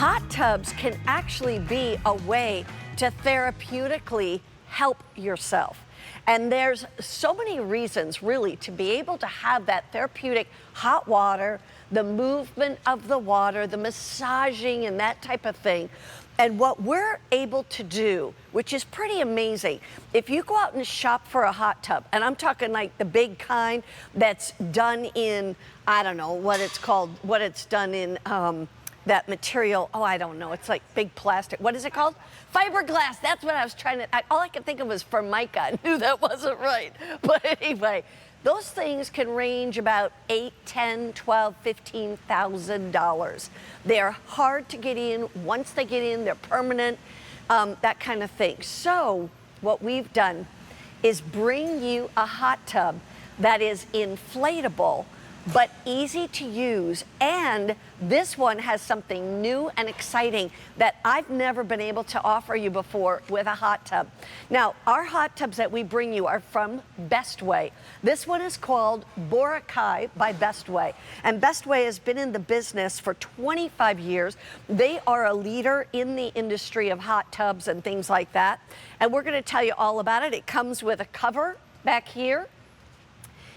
hot tubs can actually be a way to therapeutically help yourself. And there's so many reasons really to be able to have that therapeutic hot water, the movement of the water, the massaging and that type of thing. And what we're able to do, which is pretty amazing, if you go out and shop for a hot tub, and I'm talking like the big kind that's done in, I don't know what it's called, what it's done in, that material, oh, I don't know, it's like big plastic. What is it called? Fiberglass, that's what I was trying to, all I could think of was Formica. I knew that wasn't right. But anyway, those things can range about $8, $10, $12, $15,000. They're hard to get in. Once they get in, they're permanent, that kind of thing. So what we've done is bring you a hot tub that is inflatable, but easy to use, and this one has something new and exciting that I've never been able to offer you before with a hot tub. Now, our hot tubs that we bring you are from Bestway. This one is called Boracay by Bestway, and Bestway has been in the business for 25 years. They are a leader in the industry of hot tubs and things like that, and we're gonna tell you all about it. It comes with a cover back here.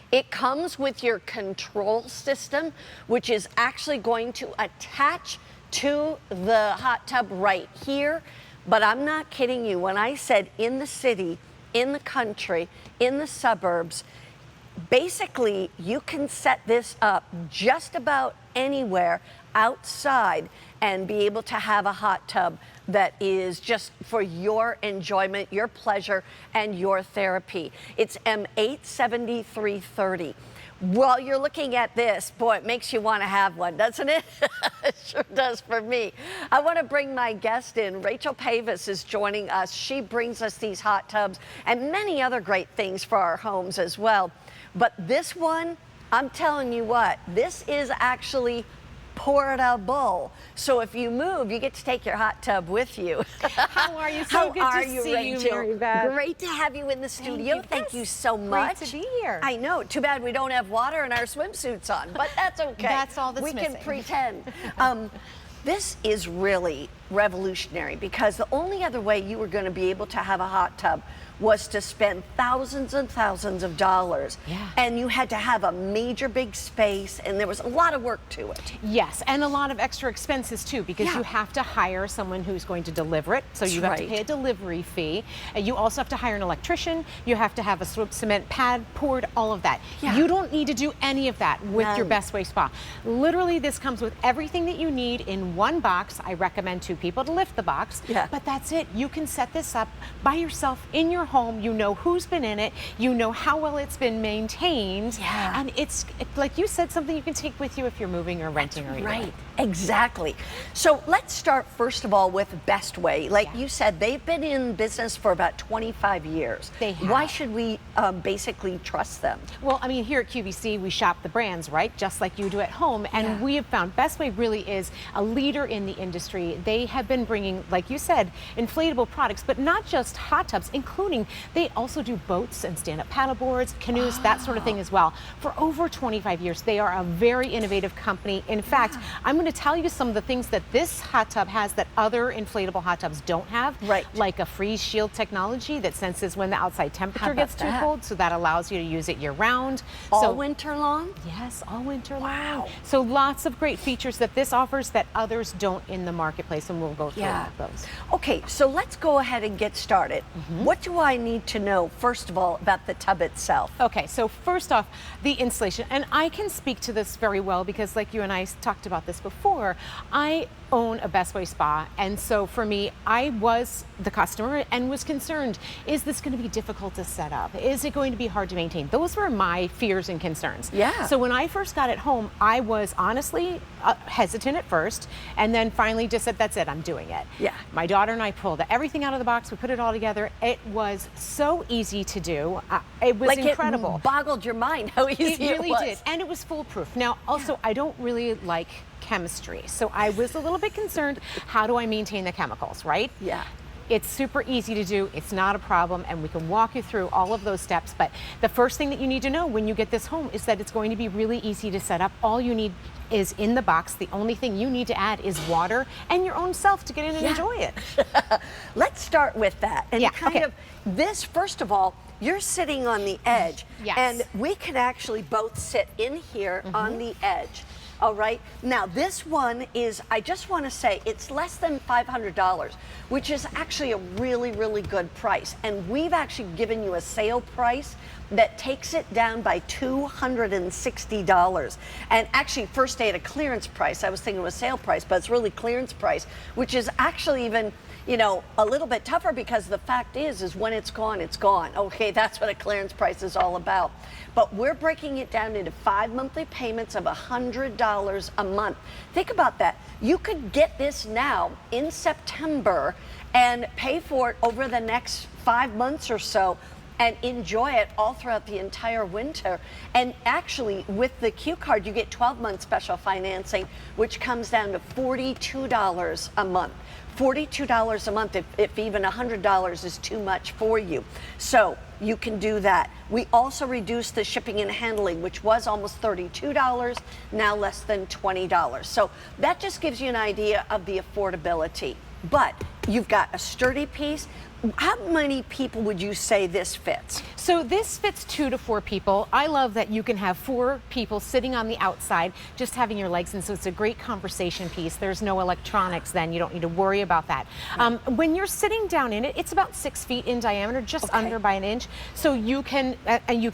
It comes with your control system, which is actually going to attach to the hot tub right here. But I'm not kidding you. When I said in the city, in the country, in the suburbs, basically you can set this up just about anywhere outside and be able to have a hot tub that is just for your enjoyment, your pleasure, and your therapy. It's M87330. While you're looking at this, boy, it makes you want to have one, doesn't it? It sure does for me. I want to bring my guest in. Rachel Pavis is joining us. She brings us these hot tubs and many other great things for our homes as well. But this one, I'm telling you what, this is actually portable. So if you move, you get to take your hot tub with you. How are you? So How good are to you, see Rachel? you, Mary Beth. Great to have you in the studio. Thank you so much. Great to be here. I know. Too bad we don't have water in our swimsuits on, but that's okay. That's all that's we missing. can pretend. This is really revolutionary because the only other way you were going to be able to have a hot tub was to spend thousands and thousands of dollars. Yeah. And you had to have a major big space, and there was a lot of work to it. Yes, and a lot of extra expenses too, because Yeah. you have to hire someone who's going to deliver it. So you have to pay a delivery fee. And you also have to hire an electrician. You have to have a cement pad poured, all of that. Yeah. You don't need to do any of that with your None. Bestway spa. Literally, this comes with everything that you need in one box. I recommend 2 people to lift the box, Yeah. but that's it. You can set this up by yourself in your home. You know who's been in it. You know how well it's been maintained. Yeah. And it's like you said, something you can take with you if you're moving or renting or Right, exactly. So let's start first of all with Bestway. Like you said, they've been in business for about 25 years. They have. Why should we basically trust them? Well, I mean, here at QVC, we shop the brands, right? Just like you do at home. And Yeah. we have found Bestway really is a leader in the industry. They have been bringing, like you said, inflatable products, but not just hot tubs, including they also do boats and stand-up paddleboards, canoes, that sort of thing as well. For over 25 years, they are a very innovative company. In fact, I'm going to tell you some of the things that this hot tub has that other inflatable hot tubs don't have. Right. Like a freeze shield technology that senses when the outside temperature about gets too that? cold, so that allows you to use it year-round. All winter long? Yes, all winter long. Wow. So lots of great features that this offers that others don't in the marketplace, and we'll go through Yeah. those. Okay, so let's go ahead and get started. What do I need to know, first of all, about the tub itself? Okay, so first off, the installation, and I can speak to this very well because like you and I talked about this before, I own a Bestway spa, and so for me, I was the customer and was concerned, is this going to be difficult to set up? Is it going to be hard to maintain? Those were my fears and concerns. Yeah. So when I first got it home, I was honestly hesitant at first, and then finally just said, that's it, I'm doing it. Yeah. My daughter and I pulled everything out of the box, we put it all together. It was so easy to do. It was Like incredible. it boggled your mind how easy It really was. did, and it was foolproof. Now, also, I don't really like chemistry, so I was a little bit concerned, how do I maintain the chemicals, right? Yeah. It's super easy to do. It's not a problem, and we can walk you through all of those steps. But the first thing that you need to know when you get this home is that it's going to be really easy to set up. All you need is in the box. The only thing you need to add is water and your own self to get in and enjoy it. Let's start with that. And okay. This, first of all, you're sitting on the edge. Yes. And we can actually both sit in here on the edge. All right. Now, this one is, I just want to say, it's less than $500, which is actually a really, really good price. And we've actually given you a sale price that takes it down by $260. And actually, first day at a clearance price. I was thinking it was sale price, but it's really clearance price, which is actually even, you know, a little bit tougher because the fact is when it's gone, it's gone. Okay, that's what a clearance price is all about. But we're breaking it down into 5 monthly payments of $100 a month. Think about that. You could get this now in September and pay for it over the next 5 months or so and enjoy it all throughout the entire winter. And actually, with the Q card, you get 12-month special financing, which comes down to $42 a month. $42 a month if even $100 is too much for you. So you can do that. We also reduced the shipping and handling, which was almost $32, now less than $20. So that just gives you an idea of the affordability. But you've got a sturdy piece. How many people would you say this fits? So this fits 2 to 4 people. I love that you can have 4 people sitting on the outside, just having your legs in, so it's a great conversation piece. There's no electronics then, you don't need to worry about that. Right. When you're sitting down in it, it's about 6 feet in diameter, just under by an inch. So you can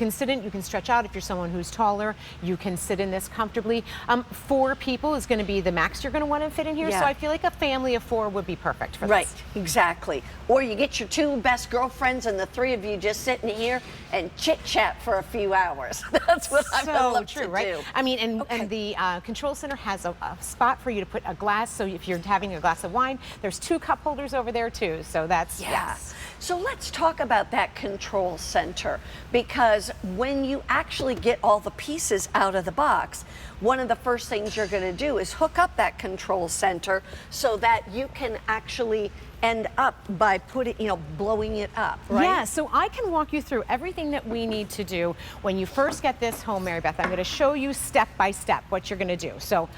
sit in, you can stretch out if you're someone who's taller, you can sit in this comfortably. 4 people is gonna be the max you're gonna wanna fit in here, so I feel like a family of 4 would be perfect for this. Right, exactly. Or you get your 2 best girlfriends and the 3 of you just sitting here and chit chat for a few hours. That's what I would love to do. I mean, and the control center has a spot for you to put a glass. So if you're having a glass of wine, there's 2 cup holders over there too. So that's yes. So let's talk about that control center, because when you actually get all the pieces out of the box, one of the first things you're going to do is hook up that control center so that you can actually end up by putting, blowing it up, right? Yeah, so I can walk you through everything that we need to do when you first get this home, Mary Beth. I'm going to show you step by step what you're going to do. So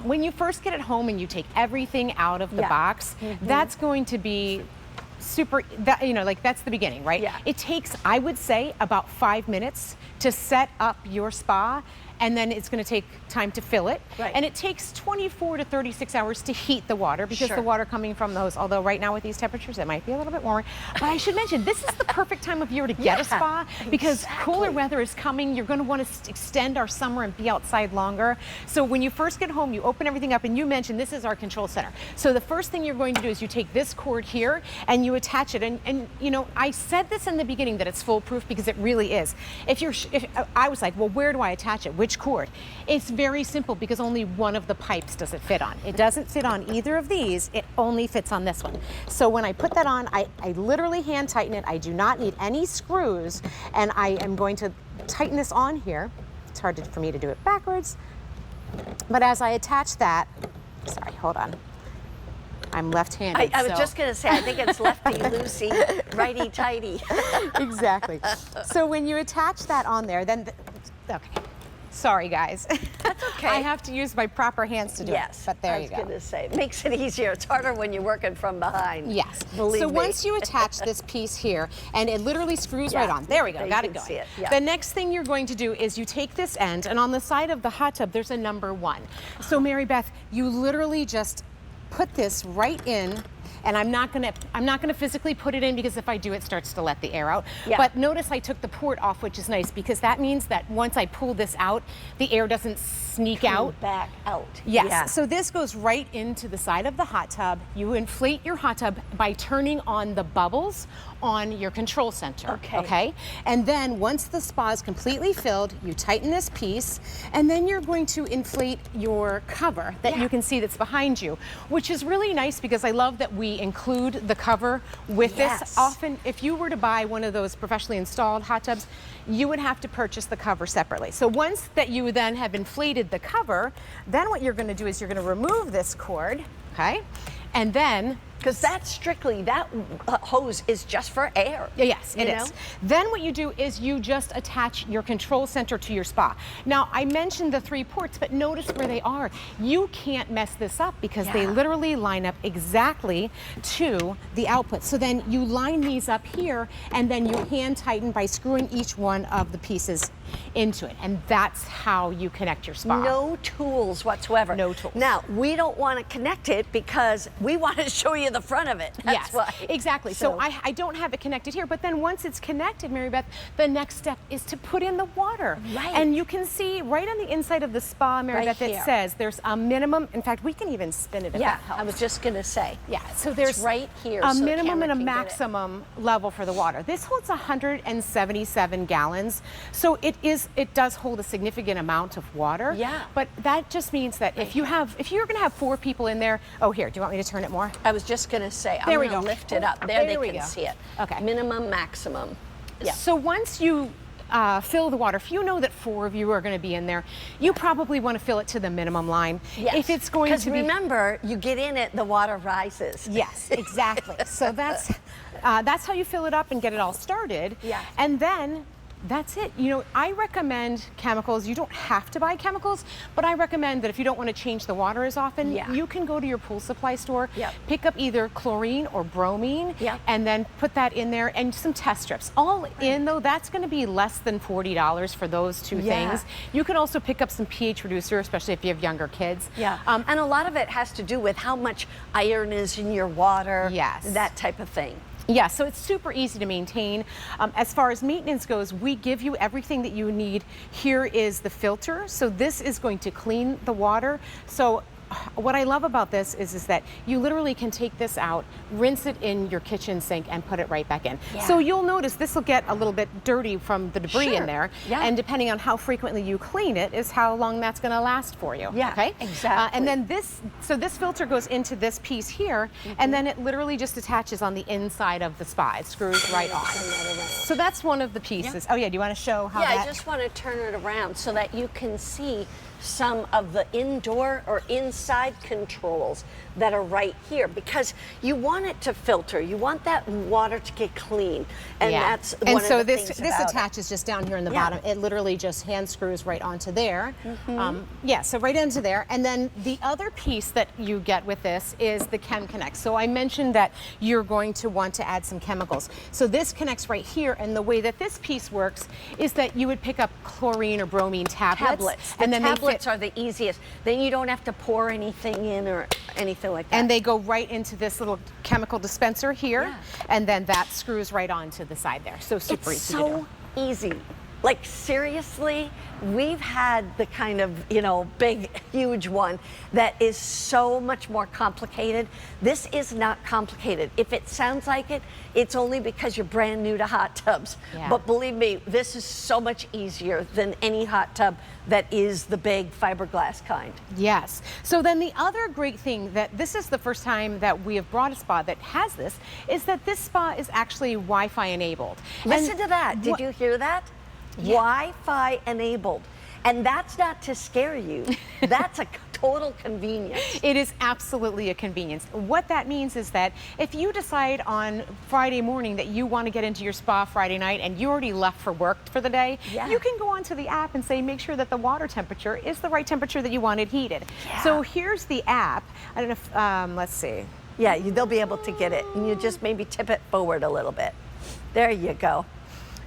when you first get it home and you take everything out of the box, that's going to be super, that's the beginning, right? Yeah. It takes, I would say, about 5 minutes to set up your spa, and then it's going to take time to fill it. Right. And it takes 24 to 36 hours to heat the water, because the water coming from the hose, although right now with these temperatures, it might be a little bit warmer. But I should mention, this is the perfect time of year to get a spa, because cooler weather is coming. You're going to want to extend our summer and be outside longer. So when you first get home, you open everything up, and you mentioned this is our control center. So the first thing you're going to do is you take this cord here and you attach it. And I said this in the beginning that it's foolproof, because it really is. If I was like, well, where do I attach it? Which cord? It's very simple, because only one of the pipes does it fit on. It doesn't fit on either of these. It only fits on this one. So when I put that on, I literally hand tighten it. I do not need any screws, and I am going to tighten this on here. It's hard for me to do it backwards. But as I attach that, sorry, hold on. I'm left-handed. I was just going to say, I think it's lefty-loosey, righty-tighty. Exactly. So when you attach that on there, then, okay. Sorry, guys. That's okay. I have to use my proper hands to do it. But there you go. I was going to say, it makes it easier. It's harder when you're working from behind. Yes. Believe so me. once you attach this piece here, and it literally screws right on. There we go. Got it going. See it. Yeah. The next thing you're going to do is you take this end, and on the side of the hot tub, there's a number 1. So Mary Beth, you literally just put this right in. And I'm not gonna physically put it in, because if I do, it starts to let the air out. Yeah. But notice I took the port off, which is nice, because that means that once I pull this out, the air doesn't sneak out. Back out. Yes. Yeah. So this goes right into the side of the hot tub. You inflate your hot tub by turning on the bubbles on your control center. Okay. And then once the spa is completely filled, you tighten this piece, and then you're going to inflate your cover that you can see that's behind you, which is really nice, because I love that we include the cover with this. Often, if you were to buy one of those professionally installed hot tubs, you would have to purchase the cover separately. So once that you then have inflated the cover, then what you're going to do is you're going to remove this cord, okay? And then Because that's strictly, that hose is just for air. Yes, it you is. know? Then what you do is you just attach your control center to your spa. Now, I mentioned the 3 ports, but notice where they are. You can't mess this up because they Yeah. literally line up exactly to the output. So then you line these up here, and then you hand tighten by screwing each one of the pieces into it. And that's how you connect your spa. No tools whatsoever. No tools. Now, we don't want to connect it because we want to show you the front of it. That's Yes, why. exactly. So I don't have it connected here, but then once it's connected, Mary Beth, the next step is to put in the water. Right. And you can see right on the inside of the spa, Mary Right Beth, it here. says there's a minimum. In fact, we can even spin it if Yeah, that helps. I was just going to say. Yeah, so there's right here, a so the minimum camera and a can get it. maximum level for the water. This holds 177 gallons, so it does hold a significant amount of water. Yeah. But that just means that if you're going to have 4 people in there, oh here, do you want me to turn it more? I was just going to say, There I'm we going to go. lift it up. There they we can go. see it. Okay. Minimum, maximum. Yeah. So once you fill the water, if you know that 4 of you are going to be in there, you probably want to fill it to the minimum line. Yes. If it's going to be, Because remember, you get in it, the water rises. yes, exactly. So that's how you fill it up and get it all started. Yeah. And then that's it. You know, I recommend chemicals. You don't have to buy chemicals, but I recommend that if you don't want to change the water as often, Yeah. you can go to your pool supply store, Yep. pick up either chlorine or bromine, Yep. and then put that in there, and some test strips. All in though, that's going to be less than $40 for those 2 Yeah. things. You can also pick up some pH reducer, especially if you have younger kids. Yeah. And a lot of it has to do with how much iron is in your water. Yes. That type of thing. Yeah, so it's super easy to maintain. As far as maintenance goes, we give you everything that you need. Here is the filter. So this is going to clean the water. So what I love about this is that you literally can take this out, rinse it in your kitchen sink, and put it right back in. Yeah. So you'll notice this will get a little bit dirty from the debris Sure. in there. Yeah. And depending on how frequently you clean it is how long that's going to last for you. Yeah, Okay? exactly. And then this filter goes into this piece here, and then it literally just attaches on the inside of the spa. It screws right on. So that's one of the pieces. Oh yeah, do you want to show how Yeah, that? I just want to turn it around so that you can see some of the indoor or inside controls that are right here, because you want it to filter. You want that water to get clean, and that's one and of so the this things this about it. attaches just down here in the Yeah. bottom. It literally just hand screws right onto there. Yeah, so right into there. And then the other piece that you get with this is the Chem Connect. So I mentioned that you're going to want to add some chemicals. So this connects right here, and the way that this piece works is that you would pick up chlorine or bromine tablets. The and then tablets they fit, are the easiest. Then you don't have to pour anything in or anything like that. and they go right into this little chemical dispenser here, Yeah. and then that screws right onto the side there. So super it's easy to do. so easy. Like seriously, we've had the kind of, big, huge one that is so much more complicated. This is not complicated. If it sounds like it, it's only because you're brand new to hot tubs. Yeah. But believe me, this is so much easier than any hot tub that is the big fiberglass kind. Yes. So then the other great thing that this is the first time that we have brought a spa that has this is that this spa is actually Wi-Fi enabled. Listen And to that. Did what- you hear that? Wi-Fi enabled. And that's not to scare you. That's a total convenience. It is absolutely a convenience. What that means is that if you decide on Friday morning that you want to get into your spa Friday night and you already left for work for the day, Yeah. you can go onto the app and say, make sure that the water temperature is the right temperature that you want it heated. Yeah. So here's the app. I don't know if, let's see. Yeah, they'll be able to get it. And you just maybe tip it forward a little bit. There you go.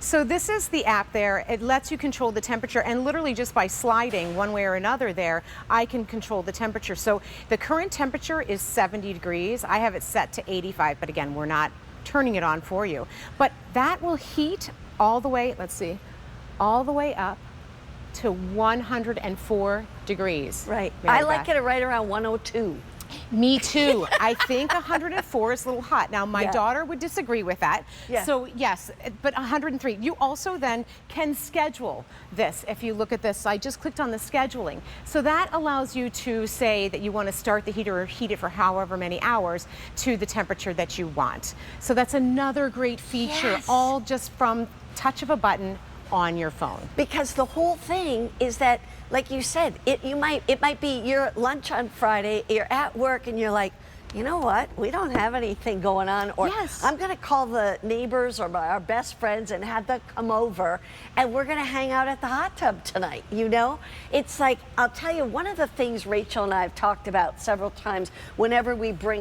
So this is the app there. It lets you control the temperature, and literally just by sliding one way or another there, I can control the temperature. So the current temperature is 70 degrees. I have it set to 85, but again, we're not turning it on for you. But that will heat all the way, let's see, all the way up to 104 degrees. Right. Mary I like Beth. it right around 102. Me too. I think 104 is a little hot. Now, my Yeah. daughter would disagree with that. Yeah. So yes, but 103. You also then can schedule this. If you look at this, I just clicked on the scheduling. So that allows you to say that you want to start the heater or heat it for however many hours to the temperature that you want. So that's another great feature, Yes. all just from touch of a button on your phone. Because the whole thing is that, like you said, it might be you're at lunch on Friday, you're at work, and you're like, you know what? We don't have anything going on. Or Yes. I'm going to call the neighbors or our best friends and have them come over and we're going to hang out at the hot tub tonight, you know? It's like, I'll tell you, one of the things Rachel and I have talked about several times whenever we bring